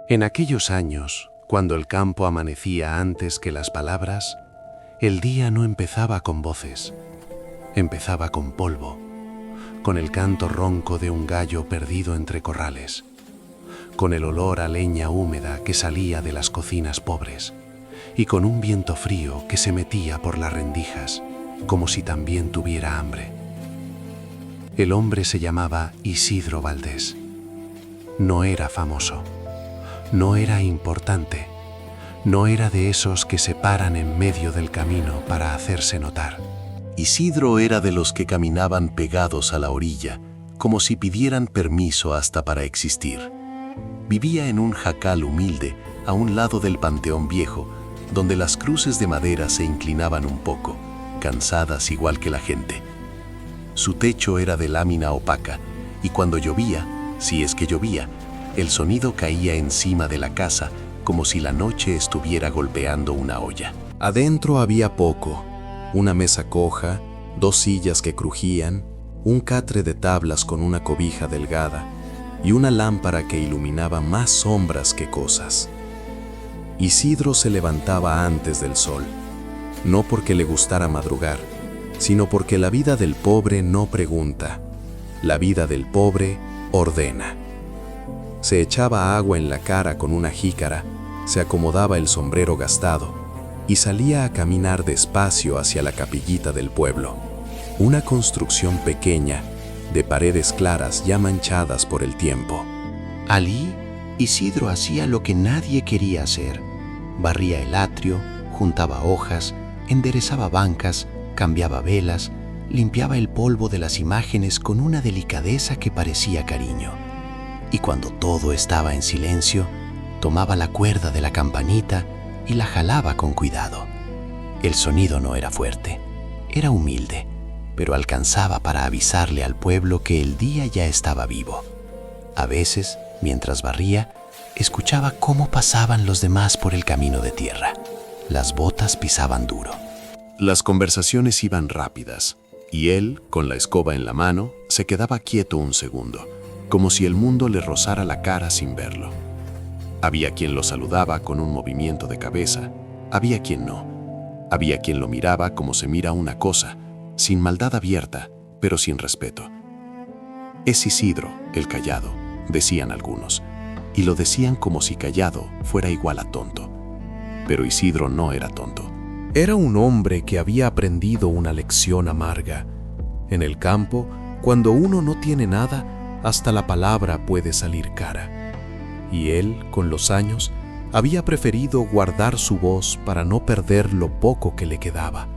En aquellos años, cuando el campo amanecía antes que las palabras, el día no empezaba con voces, empezaba con polvo, con el canto ronco de un gallo perdido entre corrales, con el olor a leña húmeda que salía de las cocinas pobres y con un viento frío que se metía por las rendijas, como si también tuviera hambre. El hombre se llamaba Isidro Valdés. No era famoso, no era importante, no era de esos que se paran en medio del camino para hacerse notar. Isidro era de los que caminaban pegados a la orilla, como si pidieran permiso hasta para existir. Vivía en un jacal humilde, a un lado del Panteón Viejo, donde las cruces de madera se inclinaban un poco, cansadas igual que la gente. Su techo era de lámina opaca, y cuando llovía, si es que llovía, el sonido caía encima de la casa como si la noche estuviera golpeando una olla. Adentro había poco: una mesa coja, 2 sillas que crujían, un catre de tablas con una cobija delgada y una lámpara que iluminaba más sombras que cosas. Isidro se levantaba antes del sol, no porque le gustara madrugar, sino porque la vida del pobre no pregunta, la vida del pobre ordena. Se echaba agua en la cara con una jícara, se acomodaba el sombrero gastado y salía a caminar despacio hacia la capillita del pueblo, una construcción pequeña, de paredes claras ya manchadas por el tiempo. Allí, Isidro hacía lo que nadie quería hacer. Barría el atrio, juntaba hojas, enderezaba bancas, cambiaba velas, limpiaba el polvo de las imágenes con una delicadeza que parecía cariño. Y cuando todo estaba en silencio, tomaba la cuerda de la campanita y la jalaba con cuidado. El sonido no era fuerte, era humilde, pero alcanzaba para avisarle al pueblo que el día ya estaba vivo. A veces, mientras barría, escuchaba cómo pasaban los demás por el camino de tierra. Las botas pisaban duro. Las conversaciones iban rápidas, y él, con la escoba en la mano, se quedaba quieto un segundo, como si el mundo le rozara la cara sin verlo. Había quien lo saludaba con un movimiento de cabeza, había quien no. Había quien lo miraba como se mira una cosa, sin maldad abierta, pero sin respeto. Es Isidro, el callado, decían algunos, y lo decían como si callado fuera igual a tonto. Pero Isidro no era tonto. Era un hombre que había aprendido una lección amarga. En el campo, cuando uno no tiene nada, hasta la palabra puede salir cara. Y él, con los años, había preferido guardar su voz para no perder lo poco que le quedaba: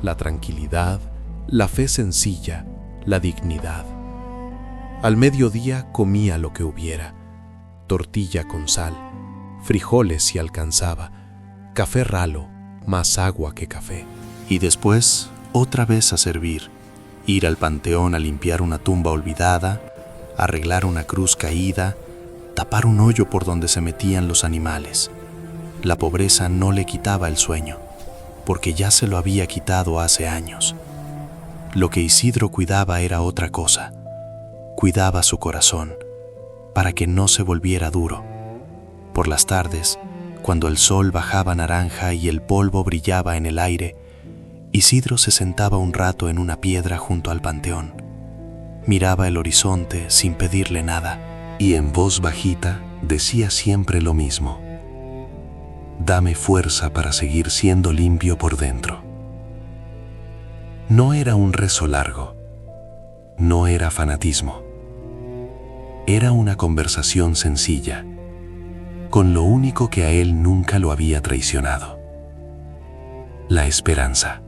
la tranquilidad, la fe sencilla, la dignidad. Al mediodía comía lo que hubiera: tortilla con sal, frijoles si alcanzaba, café ralo, más agua que café. Y después, otra vez a servir, ir al panteón a limpiar una tumba olvidada, arreglar una cruz caída, tapar un hoyo por donde se metían los animales. La pobreza no le quitaba el sueño, porque ya se lo había quitado hace años. Lo que Isidro cuidaba era otra cosa. Cuidaba su corazón, para que no se volviera duro. Por las tardes, cuando el sol bajaba naranja y el polvo brillaba en el aire, Isidro se sentaba un rato en una piedra junto al panteón. Miraba el horizonte sin pedirle nada, y en voz bajita decía siempre lo mismo: dame fuerza para seguir siendo limpio por dentro. No era un rezo largo, no era fanatismo. Era una conversación sencilla, con lo único que a él nunca lo había traicionado: la esperanza.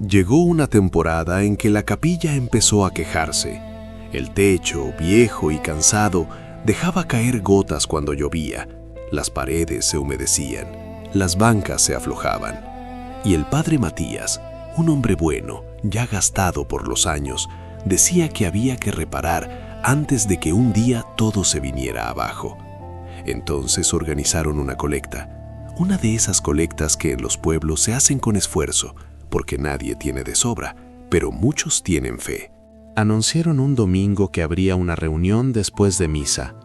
Llegó una temporada en que la capilla empezó a quejarse. El techo, viejo y cansado, dejaba caer gotas cuando llovía, las paredes se humedecían, las bancas se aflojaban. Y el padre Matías, un hombre bueno, ya gastado por los años, decía que había que reparar antes de que un día todo se viniera abajo. Entonces organizaron una colecta, una de esas colectas que en los pueblos se hacen con esfuerzo, porque nadie tiene de sobra, pero muchos tienen fe. Anunciaron un domingo que habría una reunión después de misa.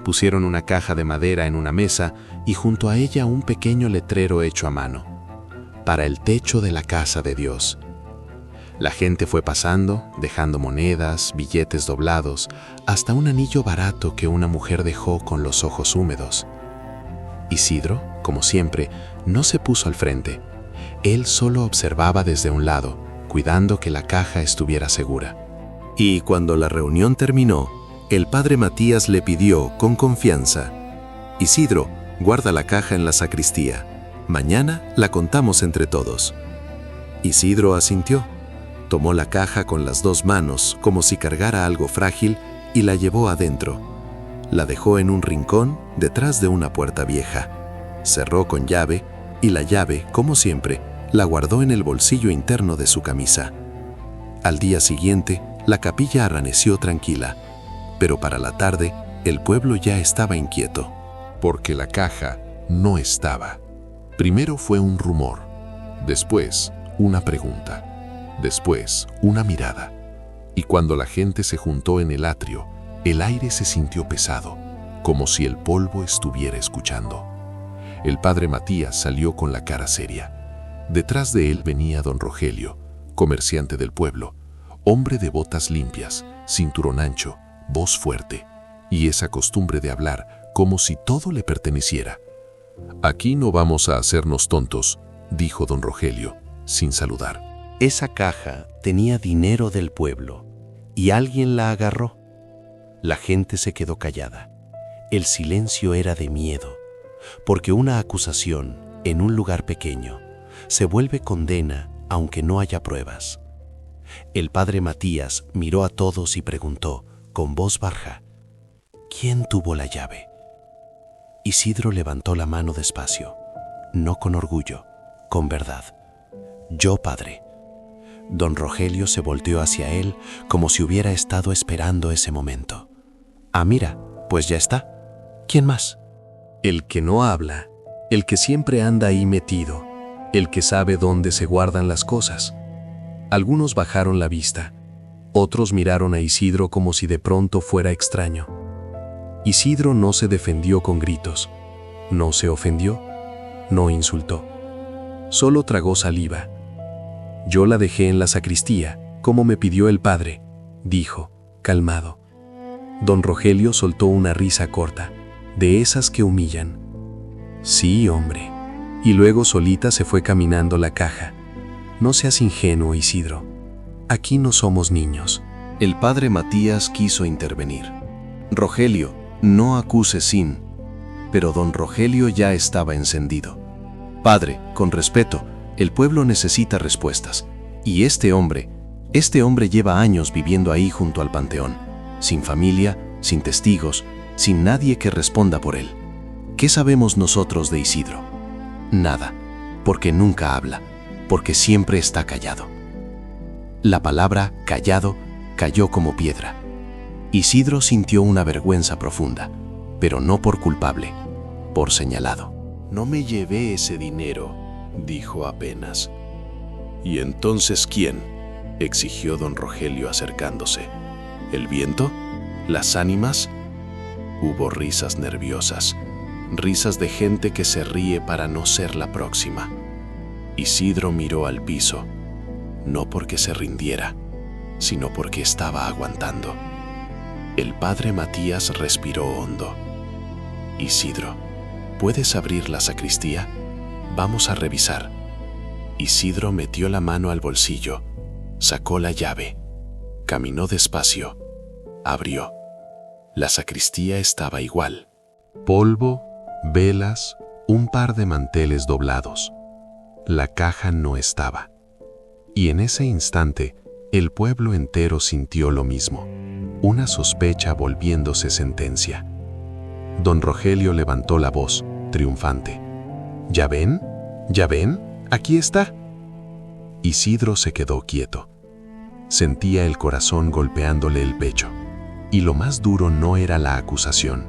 Pusieron una caja de madera en una mesa y junto a ella un pequeño letrero hecho a mano: para el techo de la casa de Dios. La gente fue pasando, dejando monedas, billetes doblados, hasta un anillo barato que una mujer dejó con los ojos húmedos. Isidro, como siempre, no se puso al frente. Él solo observaba desde un lado, cuidando que la caja estuviera segura. Y cuando la reunión terminó, el padre Matías le pidió con confianza: Isidro, guarda la caja en la sacristía. Mañana la contamos entre todos. Isidro asintió. Tomó la caja con las 2 manos, como si cargara algo frágil, y la llevó adentro. La dejó en un rincón, detrás de una puerta vieja. Cerró con llave, y la llave, como siempre, la guardó en el bolsillo interno de su camisa. Al día siguiente, la capilla amaneció tranquila, pero para la tarde, el pueblo ya estaba inquieto. Porque la caja no estaba. Primero fue un rumor, después una pregunta, después una mirada. Y cuando la gente se juntó en el atrio, el aire se sintió pesado, como si el polvo estuviera escuchando. El padre Matías salió con la cara seria. Detrás de él venía don Rogelio, comerciante del pueblo, hombre de botas limpias, cinturón ancho, voz fuerte, y esa costumbre de hablar como si todo le perteneciera. «Aquí no vamos a hacernos tontos», dijo don Rogelio, sin saludar. Esa caja tenía dinero del pueblo y alguien la agarró. La gente se quedó callada. El silencio era de miedo, porque una acusación en un lugar pequeño se vuelve condena aunque no haya pruebas. El padre Matías miró a todos y preguntó con voz baja: ¿quién tuvo la llave? Isidro levantó la mano despacio, no con orgullo, con verdad. Yo, padre. Don Rogelio se volteó hacia él como si hubiera estado esperando ese momento. Ah, mira, pues ya está. ¿Quién más? El que no habla, el que siempre anda ahí metido, el que sabe dónde se guardan las cosas. Algunos bajaron la vista, otros miraron a Isidro como si de pronto fuera extraño. Isidro no se defendió con gritos, no se ofendió, no insultó. Solo tragó saliva. Yo la dejé en la sacristía, como me pidió el padre, dijo, calmado. Don Rogelio soltó una risa corta, de esas que humillan. Sí, hombre. Y luego solita se fue caminando la caja. No seas ingenuo, Isidro. Aquí no somos niños. El padre Matías quiso intervenir. Rogelio, no acuse sin. Pero don Rogelio ya estaba encendido. Padre, con respeto, el pueblo necesita respuestas. Y este hombre lleva años viviendo ahí junto al panteón, sin familia, sin testigos, sin nadie que responda por él. ¿Qué sabemos nosotros de Isidro? Nada, porque nunca habla, porque siempre está callado. La palabra callado cayó como piedra. Isidro sintió una vergüenza profunda, pero no por culpable, por señalado. «No me llevé ese dinero», dijo apenas. «¿Y entonces quién?», exigió don Rogelio acercándose. «¿El viento? ¿Las ánimas?». Hubo risas nerviosas, risas de gente que se ríe para no ser la próxima. Isidro miró al piso, no porque se rindiera, sino porque estaba aguantando. El padre Matías respiró hondo. «Isidro, ¿puedes abrir la sacristía? Vamos a revisar». Isidro metió la mano al bolsillo, sacó la llave, caminó despacio, abrió. La sacristía estaba igual. Polvo, velas, un par de manteles doblados. La caja no estaba. Y en ese instante, el pueblo entero sintió lo mismo, una sospecha volviéndose sentencia. Don Rogelio levantó la voz, triunfante. ¿Ya ven? ¿Ya ven? Aquí está». Isidro se quedó quieto. Sentía el corazón golpeándole el pecho. Y lo más duro no era la acusación,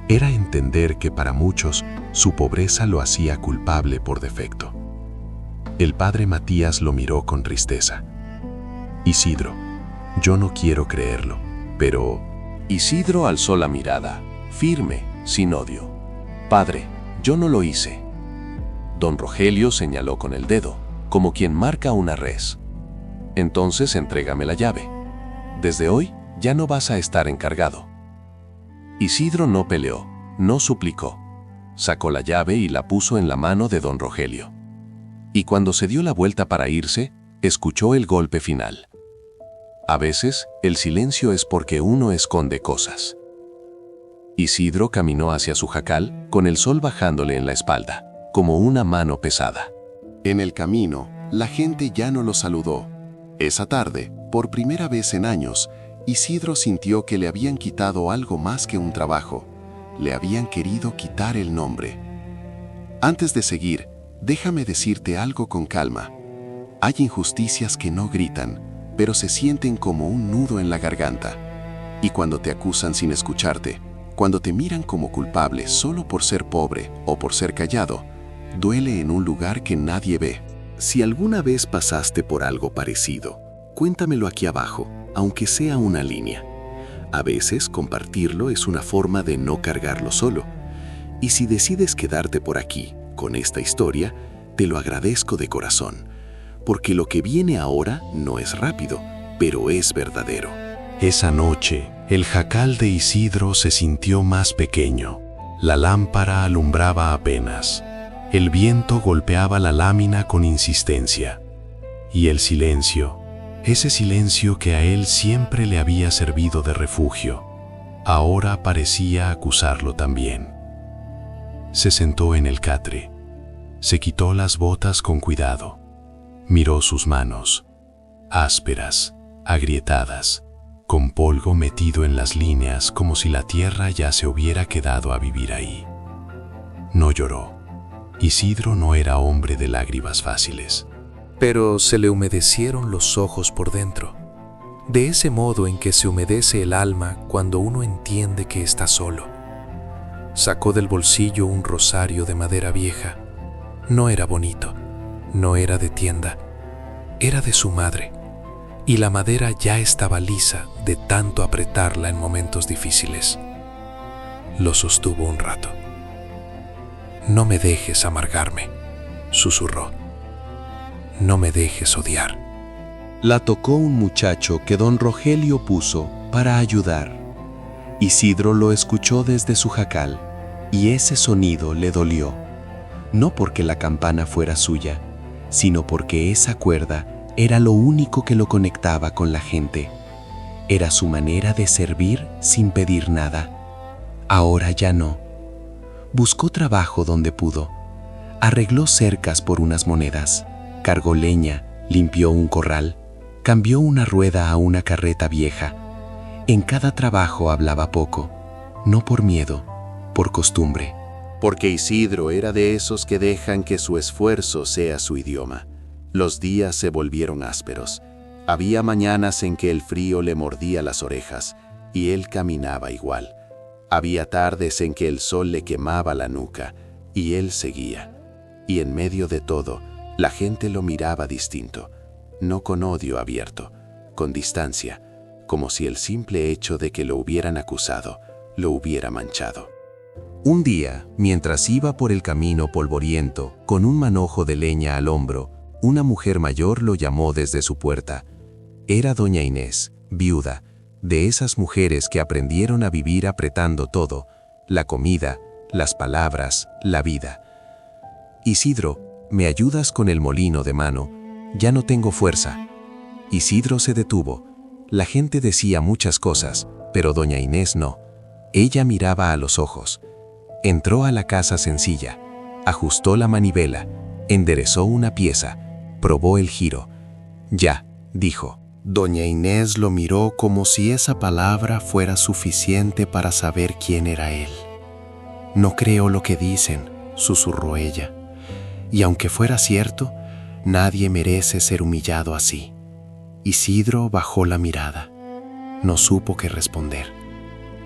era entender que para muchos su pobreza lo hacía culpable por defecto. El padre Matías lo miró con tristeza. «Isidro, yo no quiero creerlo, pero...». Isidro alzó la mirada, firme, sin odio. Padre, yo no lo hice. Don Rogelio señaló con el dedo, como quien marca una res. Entonces entrégame la llave. Desde hoy ya no vas a estar encargado. Isidro no peleó, no suplicó. Sacó la llave y la puso en la mano de don Rogelio. Y cuando se dio la vuelta para irse, escuchó el golpe final. A veces, el silencio es porque uno esconde cosas. Isidro caminó hacia su jacal, con el sol bajándole en la espalda, como una mano pesada. En el camino, la gente ya no lo saludó. Esa tarde, por primera vez en años, Isidro sintió que le habían quitado algo más que un trabajo. Le habían querido quitar el nombre. Antes de seguir, déjame decirte algo con calma. Hay injusticias que no gritan, pero se sienten como un nudo en la garganta. Y cuando te acusan sin escucharte, cuando te miran como culpable solo por ser pobre o por ser callado, duele en un lugar que nadie ve. Si alguna vez pasaste por algo parecido, cuéntamelo aquí abajo, aunque sea una línea. A veces compartirlo es una forma de no cargarlo solo. Y si decides quedarte por aquí, con esta historia, te lo agradezco de corazón, porque lo que viene ahora no es rápido, pero es verdadero. Esa noche, el jacal de Isidro se sintió más pequeño. La lámpara alumbraba apenas. El viento golpeaba la lámina con insistencia. Y el silencio, ese silencio que a él siempre le había servido de refugio, ahora parecía acusarlo también. Se sentó en el catre. Se quitó las botas con cuidado. Miró sus manos, ásperas, agrietadas, con polvo metido en las líneas como si la tierra ya se hubiera quedado a vivir ahí. No lloró. Isidro no era hombre de lágrimas fáciles. Pero se le humedecieron los ojos por dentro, de ese modo en que se humedece el alma cuando uno entiende que está solo. Sacó del bolsillo un rosario de madera vieja. No era bonito, no era de tienda, era de su madre, y la madera ya estaba lisa de tanto apretarla en momentos difíciles. Lo sostuvo un rato. «No me dejes amargarme», susurró. «No me dejes odiar». La tocó un muchacho que don Rogelio puso para ayudar. Isidro lo escuchó desde su jacal, y ese sonido le dolió, no porque la campana fuera suya, sino porque esa cuerda era lo único que lo conectaba con la gente. Era su manera de servir sin pedir nada. Ahora ya no. Buscó trabajo donde pudo. Arregló cercas por unas monedas, cargó leña, limpió un corral, cambió una rueda a una carreta vieja. En cada trabajo hablaba poco, no por miedo, por costumbre. Porque Isidro era de esos que dejan que su esfuerzo sea su idioma. Los días se volvieron ásperos. Había mañanas en que el frío le mordía las orejas y él caminaba igual. Había tardes en que el sol le quemaba la nuca y él seguía. Y en medio de todo, la gente lo miraba distinto, no con odio abierto, con distancia, como si el simple hecho de que lo hubieran acusado lo hubiera manchado. Un día, mientras iba por el camino polvoriento, con un manojo de leña al hombro, una mujer mayor lo llamó desde su puerta. Era doña Inés, viuda, de esas mujeres que aprendieron a vivir apretando todo, la comida, las palabras, la vida. «Isidro, ¿me ayudas con el molino de mano? Ya no tengo fuerza». Isidro se detuvo. La gente decía muchas cosas, pero doña Inés no. Ella miraba a los ojos. Entró a la casa sencilla, ajustó la manivela, enderezó una pieza, probó el giro. «Ya», dijo. Doña Inés lo miró como si esa palabra fuera suficiente para saber quién era él. «No creo lo que dicen», susurró ella. «Y aunque fuera cierto, nadie merece ser humillado así». Isidro bajó la mirada. No supo qué responder,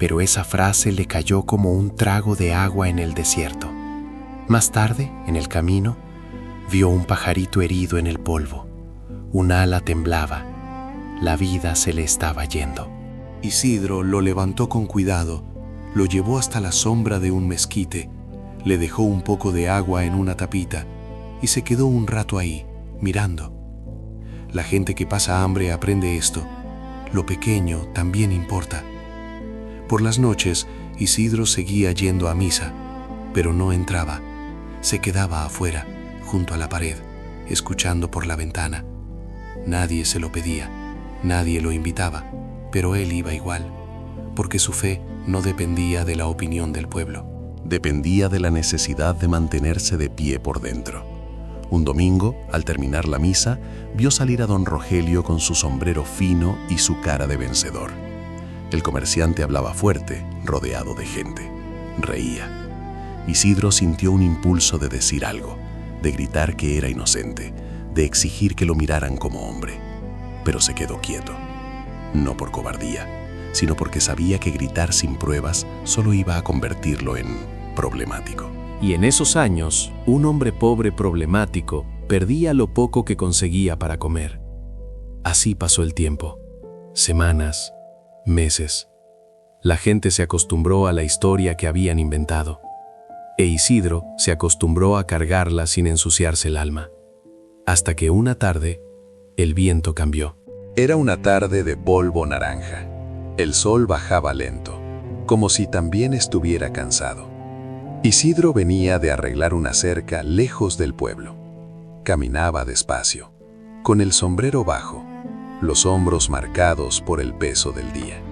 pero esa frase le cayó como un trago de agua en el desierto. Más tarde, en el camino, vio un pajarito herido en el polvo. Un ala temblaba. La vida se le estaba yendo. Isidro lo levantó con cuidado, lo llevó hasta la sombra de un mezquite, le dejó un poco de agua en una tapita y se quedó un rato ahí, mirando. La gente que pasa hambre aprende esto. Lo pequeño también importa. Por las noches, Isidro seguía yendo a misa, pero no entraba. Se quedaba afuera, junto a la pared, escuchando por la ventana. Nadie se lo pedía, nadie lo invitaba, pero él iba igual, porque su fe no dependía de la opinión del pueblo. Dependía de la necesidad de mantenerse de pie por dentro. Un domingo, al terminar la misa, vio salir a don Rogelio con su sombrero fino y su cara de vencedor. El comerciante hablaba fuerte, rodeado de gente. Reía. Isidro sintió un impulso de decir algo, de gritar que era inocente, de exigir que lo miraran como hombre. Pero se quedó quieto. No por cobardía, sino porque sabía que gritar sin pruebas solo iba a convertirlo en problemático. Y en esos años, un hombre pobre problemático perdía lo poco que conseguía para comer. Así pasó el tiempo. Semanas, meses. La gente se acostumbró a la historia que habían inventado. E Isidro se acostumbró a cargarla sin ensuciarse el alma. Hasta que una tarde, el viento cambió. Era una tarde de polvo naranja. El sol bajaba lento, como si también estuviera cansado. Isidro venía de arreglar una cerca lejos del pueblo. Caminaba despacio, con el sombrero bajo, los hombros marcados por el peso del día.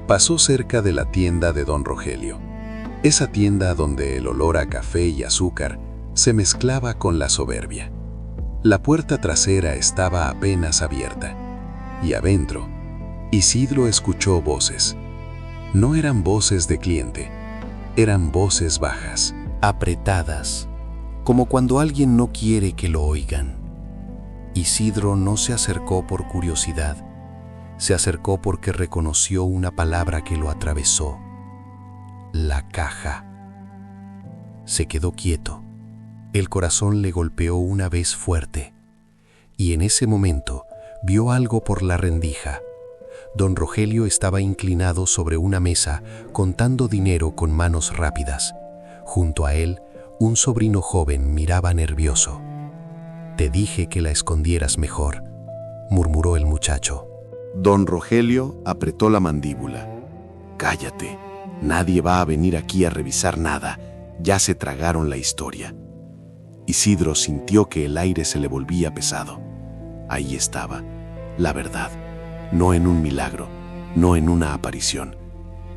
Pasó cerca de la tienda de don Rogelio, esa tienda donde el olor a café y azúcar se mezclaba con la soberbia. La puerta trasera estaba apenas abierta, y adentro, Isidro escuchó voces. No eran voces de cliente, eran voces bajas, apretadas, como cuando alguien no quiere que lo oigan. Isidro no se acercó por curiosidad, se acercó porque reconoció una palabra que lo atravesó: la caja. Se quedó quieto, el corazón le golpeó una vez fuerte, y en ese momento vio algo por la rendija. Don Rogelio estaba inclinado sobre una mesa contando dinero con manos rápidas. Junto a él, un sobrino joven miraba nervioso. «Te dije que la escondieras mejor», murmuró el muchacho. Don Rogelio apretó la mandíbula. «Cállate, nadie va a venir aquí a revisar nada, ya se tragaron la historia». Isidro sintió que el aire se le volvía pesado. Ahí estaba, la verdad. No en un milagro, no en una aparición,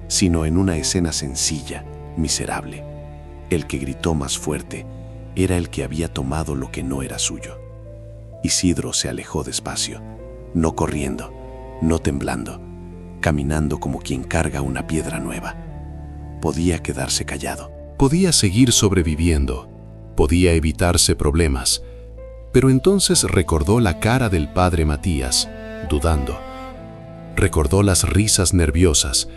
sino en una escena sencilla, miserable. El que gritó más fuerte era el que había tomado lo que no era suyo. Isidro se alejó despacio, no corriendo, no temblando, caminando como quien carga una piedra nueva. Podía quedarse callado. Podía seguir sobreviviendo, podía evitarse problemas, pero entonces recordó la cara del padre Matías, dudando. Recordó las risas nerviosas,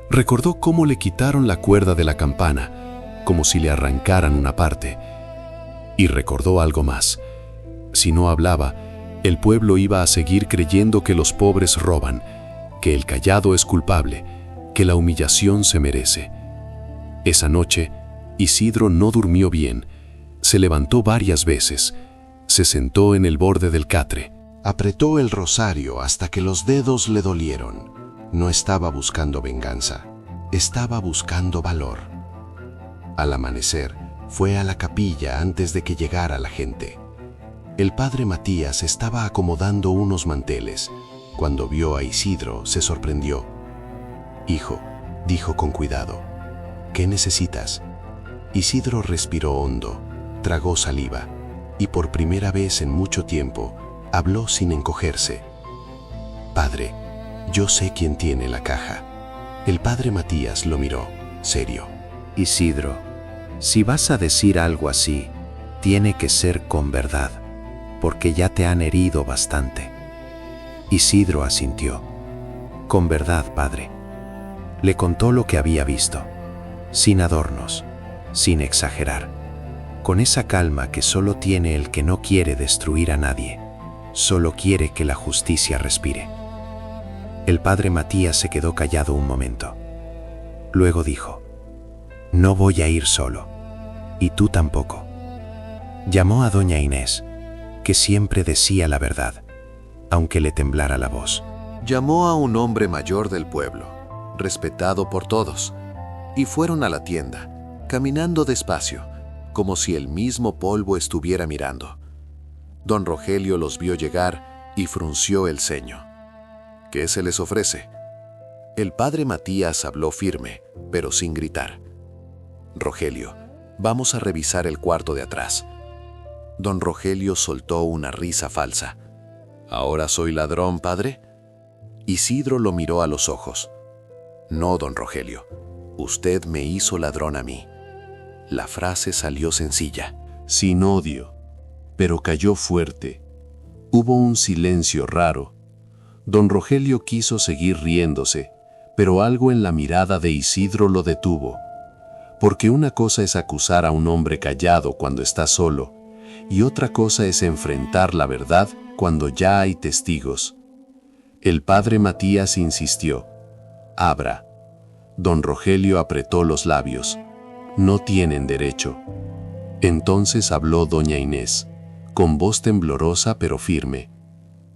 recordó cómo le quitaron la cuerda de la campana, como si le arrancaran una parte. Y recordó algo más. Si no hablaba, el pueblo iba a seguir creyendo que los pobres roban, que el callado es culpable, que la humillación se merece. Esa noche, Isidro no durmió bien, se levantó varias veces, se sentó en el borde del catre. Apretó el rosario hasta que los dedos le dolieron. No estaba buscando venganza, estaba buscando valor. Al amanecer, fue a la capilla antes de que llegara la gente. El padre Matías estaba acomodando unos manteles. Cuando vio a Isidro, se sorprendió. «Hijo», dijo con cuidado, «¿qué necesitas?» Isidro respiró hondo, tragó saliva, y por primera vez en mucho tiempo, habló sin encogerse. «Padre, yo sé quién tiene la caja». El padre Matías lo miró, serio. «Isidro, si vas a decir algo así, tiene que ser con verdad, porque ya te han herido bastante». Isidro asintió. «Con verdad, padre». Le contó lo que había visto, sin adornos, sin exagerar, con esa calma que solo tiene el que no quiere destruir a nadie. Solo quiere que la justicia respire. El padre Matías se quedó callado un momento. Luego dijo: No voy a ir solo. Y tú tampoco. Llamó a doña Inés, que siempre decía la verdad, aunque le temblara la voz. Llamó a un hombre mayor del pueblo, respetado por todos, y fueron a la tienda, caminando despacio, como si el mismo polvo estuviera mirando. Don Rogelio los vio llegar y frunció el ceño. ¿Qué se les ofrece? El padre Matías habló firme, pero sin gritar. Rogelio, vamos a revisar el cuarto de atrás. Don Rogelio soltó una risa falsa. ¿Ahora soy ladrón, padre? Isidro lo miró a los ojos. No, don Rogelio, usted me hizo ladrón a mí. La frase salió sencilla. Sin odio, pero cayó fuerte. Hubo un silencio raro. Don Rogelio quiso seguir riéndose, pero algo en la mirada de Isidro lo detuvo. Porque una cosa es acusar a un hombre callado cuando está solo, y otra cosa es enfrentar la verdad cuando ya hay testigos. El padre Matías insistió. Abra. Don Rogelio apretó los labios. No tienen derecho. Entonces habló doña Inés, con voz temblorosa pero firme.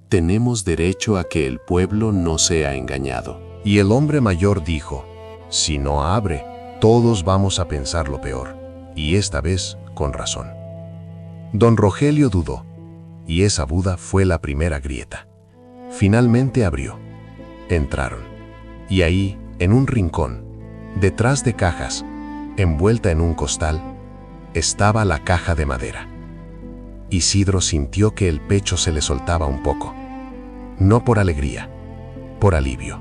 Tenemos derecho a que el pueblo no sea engañado. Y el hombre mayor dijo, si no abre, todos vamos a pensar lo peor, y esta vez con razón. Don Rogelio dudó, y esa duda fue la primera grieta. Finalmente abrió. Entraron, y ahí, en un rincón, detrás de cajas, envuelta en un costal, estaba la caja de madera. Isidro sintió que el pecho se le soltaba un poco. No por alegría, por alivio.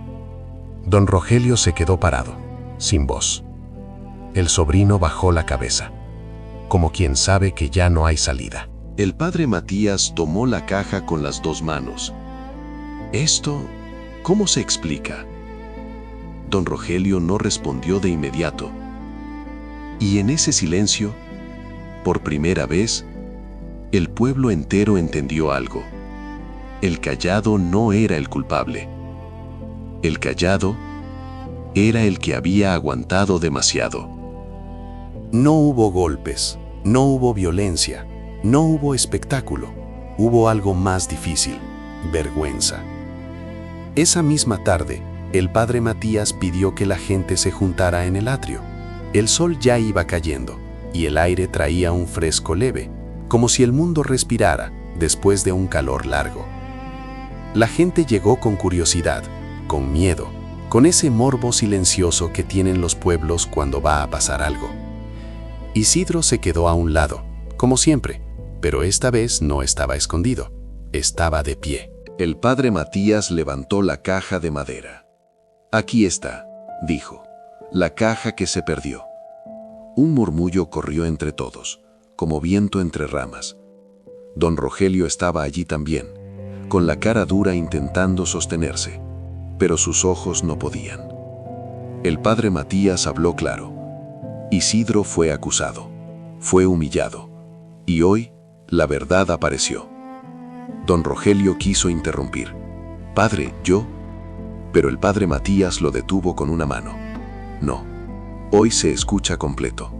Don Rogelio se quedó parado, sin voz. El sobrino bajó la cabeza, como quien sabe que ya no hay salida. El padre Matías tomó la caja con las dos manos. ¿Esto cómo se explica? Don Rogelio no respondió de inmediato. Y en ese silencio, por primera vez, el pueblo entero entendió algo. El callado no era el culpable. El callado era el que había aguantado demasiado. No hubo golpes, no hubo violencia, no hubo espectáculo. Hubo algo más difícil, vergüenza. Esa misma tarde, el padre Matías pidió que la gente se juntara en el atrio. El sol ya iba cayendo y el aire traía un fresco leve, como si el mundo respirara después de un calor largo. La gente llegó con curiosidad, con miedo, con ese morbo silencioso que tienen los pueblos cuando va a pasar algo. Isidro se quedó a un lado, como siempre, pero esta vez no estaba escondido, estaba de pie. El padre Matías levantó la caja de madera. Aquí está, dijo, la caja que se perdió. Un murmullo corrió entre todos, como viento entre ramas. Don Rogelio estaba allí también, con la cara dura intentando sostenerse, pero sus ojos no podían. El padre Matías habló claro. Isidro fue acusado, fue humillado, y hoy la verdad apareció. Don Rogelio quiso interrumpir. Padre, yo... Pero el padre Matías lo detuvo con una mano. No, hoy se escucha completo.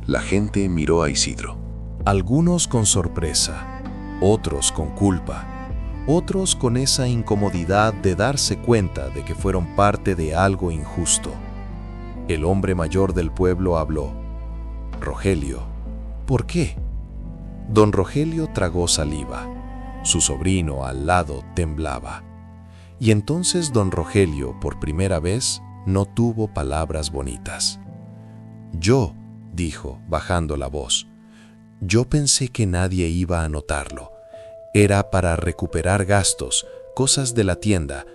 La gente miró a Isidro. Algunos con sorpresa, otros con culpa, otros con esa incomodidad de darse cuenta de que fueron parte de algo injusto. El hombre mayor del pueblo habló. Rogelio, ¿por qué? Don Rogelio tragó saliva. Su sobrino al lado temblaba. Y entonces don Rogelio, por primera vez, no tuvo palabras bonitas. Yo, dijo, bajando la voz, yo pensé que nadie iba a notarlo. Era para recuperar gastos, cosas de la tienda.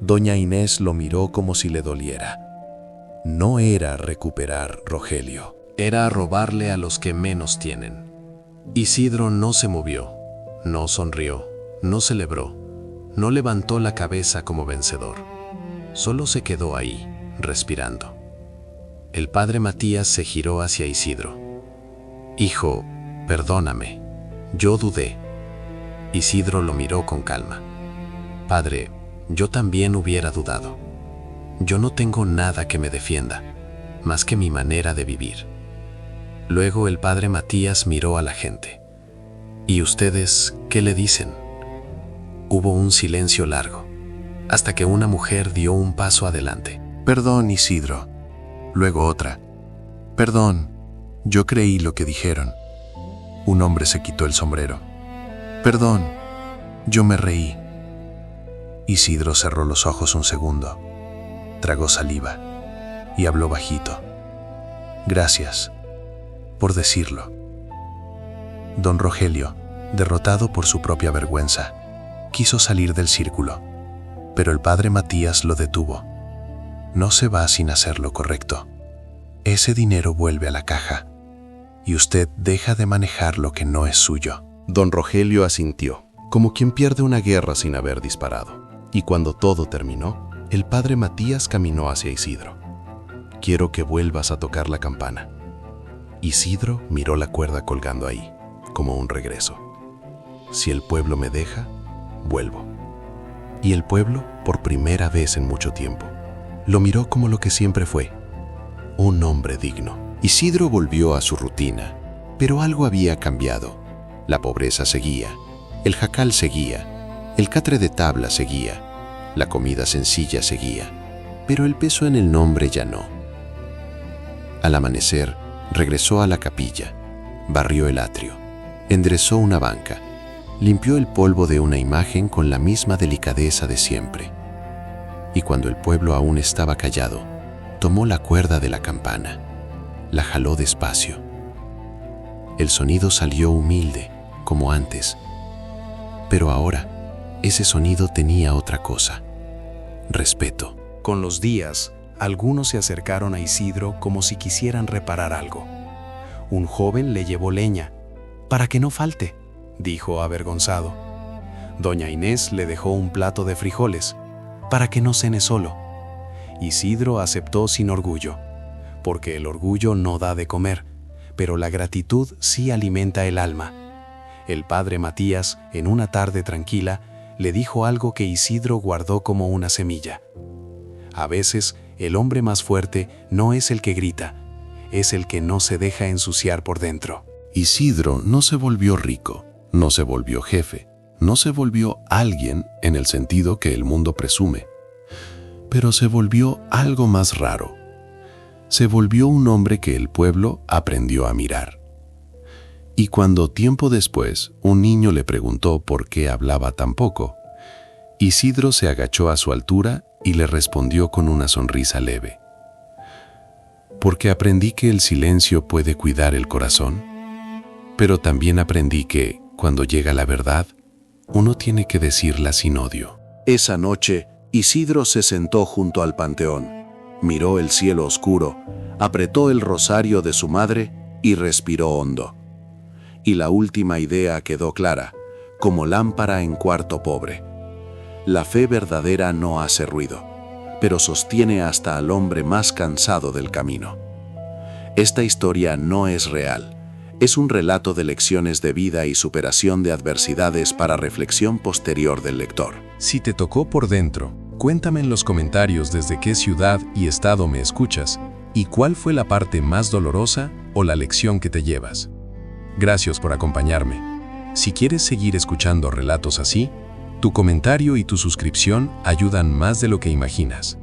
Doña Inés lo miró como si le doliera. No era recuperar, Rogelio. Era robarle a los que menos tienen. Isidro no se movió, no sonrió, no celebró, no levantó la cabeza como vencedor. Solo se quedó ahí, respirando. El padre Matías se giró hacia Isidro. Hijo, perdóname, yo dudé. Isidro lo miró con calma. Padre, yo también hubiera dudado. Yo no tengo nada que me defienda. más que mi manera de vivir. Luego el padre Matías miró a la gente. ¿Y ustedes qué le dicen? Hubo un silencio largo, hasta que una mujer dio un paso adelante. Perdón, Isidro. Luego otra. Perdón, yo creí lo que dijeron. Un hombre se quitó el sombrero. Perdón, yo me reí. Isidro cerró los ojos un segundo, tragó saliva y habló bajito. Gracias por decirlo. Don Rogelio, derrotado por su propia vergüenza, quiso salir del círculo, pero el padre Matías lo detuvo. No se va sin hacer lo correcto. Ese dinero vuelve a la caja y usted deja de manejar lo que no es suyo. Don Rogelio asintió, como quien pierde una guerra sin haber disparado. Y cuando todo terminó, el padre Matías caminó hacia Isidro. Quiero que vuelvas a tocar la campana. Isidro miró la cuerda colgando ahí, como un regreso. Si el pueblo me deja, vuelvo. Y el pueblo, por primera vez en mucho tiempo, lo miró como lo que siempre fue, un hombre digno. Isidro volvió a su rutina, pero algo había cambiado. La pobreza seguía, el jacal seguía, el catre de tabla seguía, la comida sencilla seguía, pero el peso en el nombre ya no. Al amanecer, regresó a la capilla, barrió el atrio, enderezó una banca, limpió el polvo de una imagen con la misma delicadeza de siempre. Y cuando el pueblo aún estaba callado, tomó la cuerda de la campana, la jaló despacio. El sonido salió humilde, como antes, pero ahora ese sonido tenía otra cosa: respeto. Con los días, algunos se acercaron a Isidro como si quisieran reparar algo. Un joven le llevó leña, para que no falte, dijo avergonzado. Doña Inés le dejó un plato de frijoles, para que no cene solo. Isidro aceptó sin orgullo, porque el orgullo no da de comer, pero la gratitud sí alimenta el alma. El padre Matías, en una tarde tranquila, le dijo algo que Isidro guardó como una semilla. A veces, el hombre más fuerte no es el que grita, es el que no se deja ensuciar por dentro. Isidro no se volvió rico, no se volvió jefe, no se volvió alguien en el sentido que el mundo presume, pero se volvió algo más raro. Se volvió un hombre que el pueblo aprendió a mirar. Y cuando tiempo después un niño le preguntó por qué hablaba tan poco, Isidro se agachó a su altura y le respondió con una sonrisa leve: porque aprendí que el silencio puede cuidar el corazón, pero también aprendí que, cuando llega la verdad, uno tiene que decirla sin odio. Esa noche, Isidro se sentó junto al panteón, miró el cielo oscuro, apretó el rosario de su madre y respiró hondo. Y la última idea quedó clara, como lámpara en cuarto pobre. La fe verdadera no hace ruido, pero sostiene hasta al hombre más cansado del camino. Esta historia no es real. Es un relato de lecciones de vida y superación de adversidades para reflexión posterior del lector. Si te tocó por dentro, cuéntame en los comentarios desde qué ciudad y estado me escuchas y cuál fue la parte más dolorosa o la lección que te llevas. Gracias por acompañarme. Si quieres seguir escuchando relatos así, tu comentario y tu suscripción ayudan más de lo que imaginas.